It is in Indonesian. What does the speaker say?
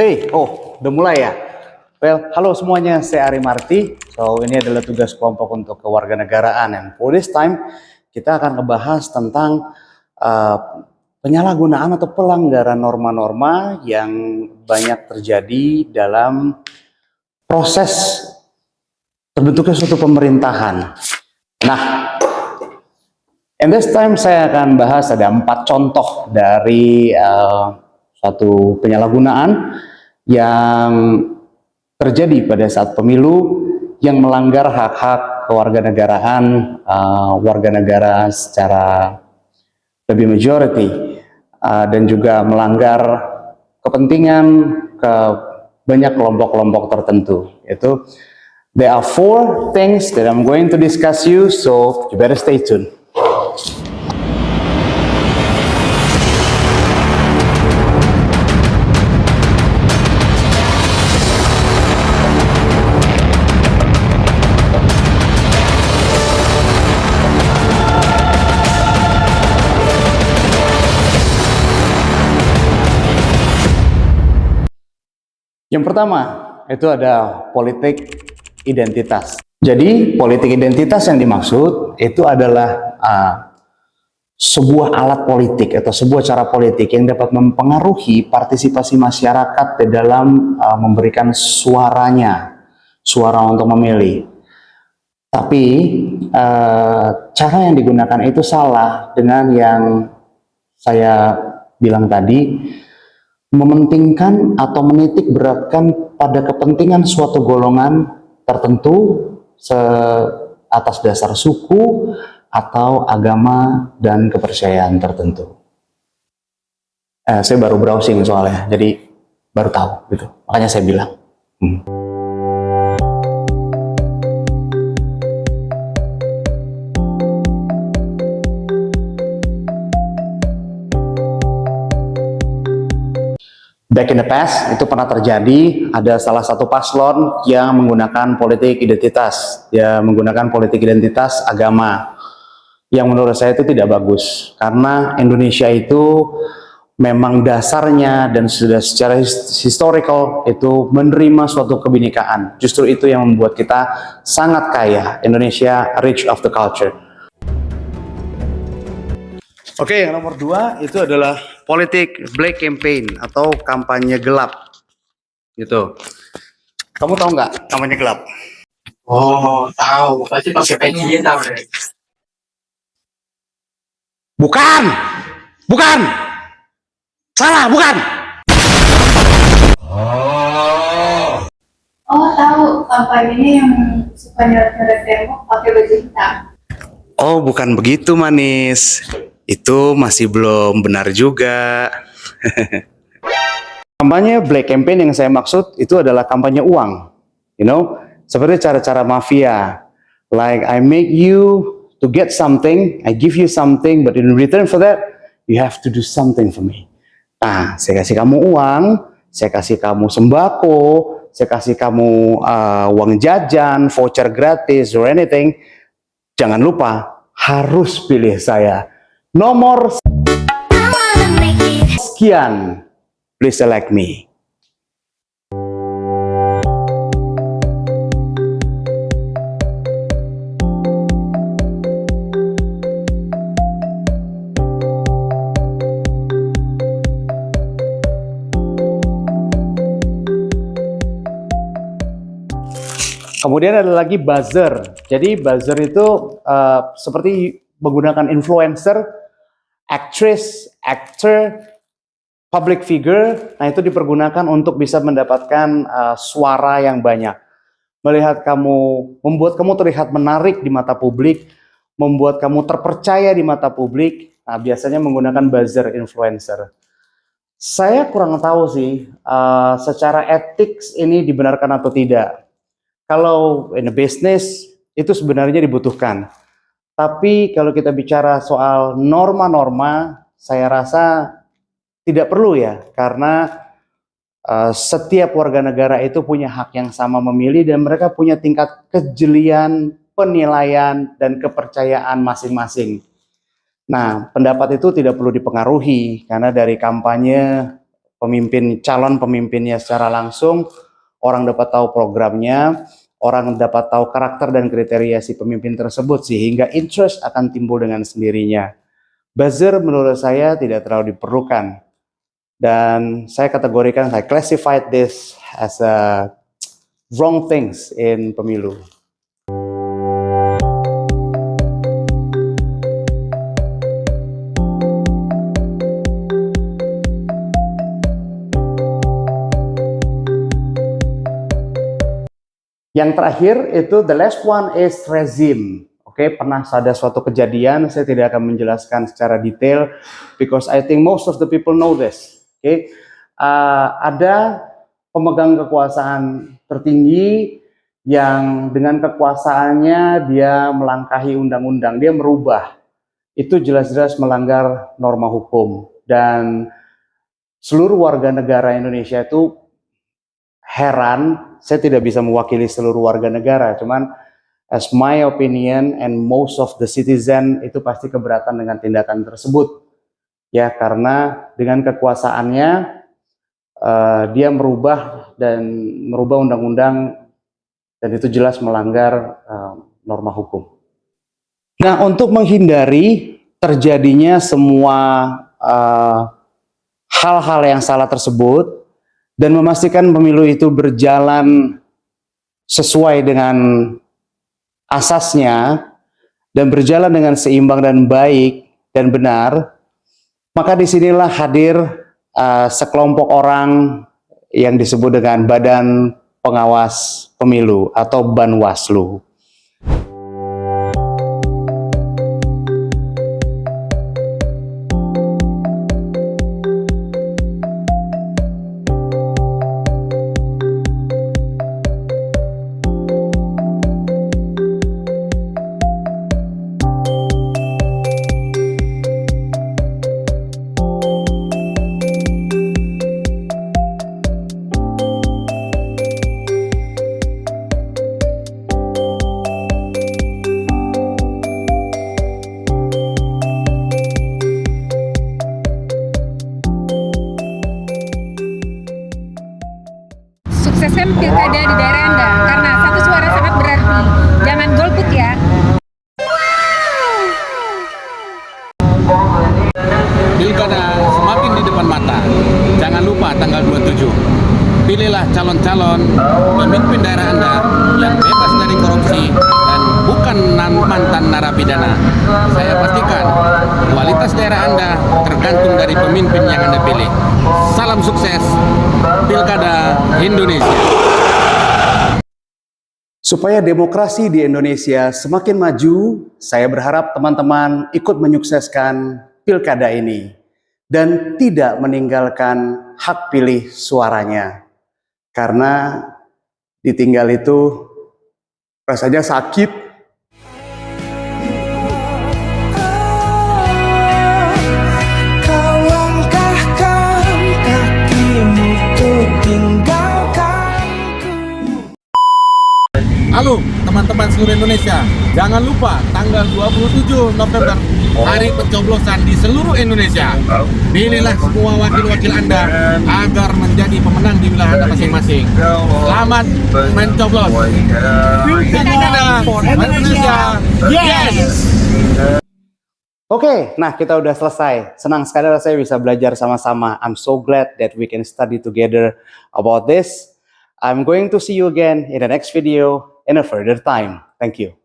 Udah mulai ya? Well, halo semuanya, saya Ari Marti. So, ini adalah tugas kelompok untuk kewarganegaraan. And for this time, kita akan ngebahas tentang uh, penyalahgunaan atau pelanggaran norma-norma yang banyak terjadi dalam proses terbentuknya suatu pemerintahan. Nah, in this time saya akan bahas ada 4 contoh dari suatu penyalahgunaan yang terjadi pada saat pemilu yang melanggar hak-hak kewarganegaraan warga negara secara lebih majority dan juga melanggar kepentingan ke banyak kelompok-kelompok tertentu. Itu there are 4 things that I'm going to discuss you, so you better stay tuned. Yang pertama, itu ada politik identitas. Jadi, politik identitas yang dimaksud itu adalah sebuah alat politik atau sebuah cara politik yang dapat mempengaruhi partisipasi masyarakat di dalam memberikan suaranya, suara untuk memilih. Tapi, cara yang digunakan itu salah dengan yang saya bilang tadi, mementingkan atau menitik beratkan pada kepentingan suatu golongan tertentu atas dasar suku atau agama dan kepercayaan tertentu. Saya baru browsing soalnya, jadi baru tahu gitu. Makanya saya bilang. Back in the past, itu pernah terjadi, ada salah satu paslon yang menggunakan politik identitas, ya menggunakan politik identitas agama, yang menurut saya itu tidak bagus, karena Indonesia itu memang dasarnya dan sudah secara historical itu menerima suatu kebinekaan. Justru itu yang membuat kita sangat kaya, Indonesia rich of the culture. Oke, yang nomor 2 itu adalah politik black campaign atau kampanye gelap, gitu. Kamu tahu nggak kampanye gelap? Oh, tahu. Pasti pakai peci hitam deh. Bukan, salah, bukan. Oh, tahu. Kampanyenya yang suka nyoret-nyoret tembok pakai baju hitam. Oh, bukan begitu, manis. Itu masih belum benar juga. Kampanye black campaign yang saya maksud itu adalah kampanye uang. You know, seperti cara-cara mafia. Like I make you to get something, I give you something, but in return for that, you have to do something for me. Nah, saya kasih kamu uang, saya kasih kamu sembako, saya kasih kamu uang jajan, voucher gratis, or anything. Jangan lupa, harus pilih saya. Nomor sekian, please select me. Kemudian ada lagi buzzer. Jadi buzzer itu seperti menggunakan influencer, actress, actor, public figure. Nah, itu dipergunakan untuk bisa mendapatkan suara yang banyak. Membuat kamu terlihat menarik di mata publik, membuat kamu terpercaya di mata publik. Nah, biasanya menggunakan buzzer influencer. Saya kurang tahu sih, secara etik ini dibenarkan atau tidak. Kalau in a business, itu sebenarnya dibutuhkan. Tapi kalau kita bicara soal norma-norma, saya rasa tidak perlu ya, karena setiap warga negara itu punya hak yang sama memilih dan mereka punya tingkat kejelian, penilaian, dan kepercayaan masing-masing. Nah, pendapat itu tidak perlu dipengaruhi, karena dari kampanye calon pemimpinnya secara langsung, orang dapat tahu programnya, orang dapat tahu karakter dan kriteria si pemimpin tersebut, sehingga interest akan timbul dengan sendirinya. Buzzer menurut saya tidak terlalu diperlukan. Dan saya kategorikan, saya classified this as a wrong things in pemilu. Yang terakhir itu the last one is rezim. Oke, pernah ada suatu kejadian, saya tidak akan menjelaskan secara detail because I think most of the people know this. Oke, ada pemegang kekuasaan tertinggi yang dengan kekuasaannya dia melangkahi undang-undang, dia merubah. Itu jelas-jelas melanggar norma hukum dan seluruh warga negara Indonesia itu heran. Saya tidak bisa mewakili seluruh warga negara, cuman as my opinion and most of the citizen itu pasti keberatan dengan tindakan tersebut. Ya, karena dengan kekuasaannya dia merubah undang-undang dan itu jelas melanggar norma hukum. Nah, untuk menghindari terjadinya semua hal-hal yang salah tersebut dan memastikan pemilu itu berjalan sesuai dengan asasnya dan berjalan dengan seimbang dan baik dan benar, maka disinilah hadir sekelompok orang yang disebut dengan Badan Pengawas Pemilu atau Banwaslu. Sukseskan pilkada di daerah Anda, karena satu suara sangat berarti. Jangan golput ya. Pilkada semakin di depan mata. Jangan lupa tanggal 27. Pilihlah calon-calon pemimpin daerah Anda yang bebas dari korupsi dan bukan mantan narapidana. Saya pastikan kualitas daerah Anda tergantung dari pemimpin yang Anda pilih. Salam sukses Pilkada Indonesia. Supaya demokrasi di Indonesia semakin maju, saya berharap teman-teman ikut menyukseskan pilkada ini dan tidak meninggalkan hak pilih suaranya. Karena ditinggal itu rasanya sakit. Halo teman-teman seluruh Indonesia, jangan lupa tanggal 27 November hari pencoblosan di seluruh Indonesia. Pilihlah semua wakil-wakil Anda agar menjadi pemenang di wilayah Anda masing-masing. Selamat mencoblos. Pilkada Indonesia. Yes. Oke, nah kita udah selesai. Senang sekali saya bisa belajar sama-sama. I'm so glad that we can study together about this. I'm going to see you again in the next video in a further time. Thank you.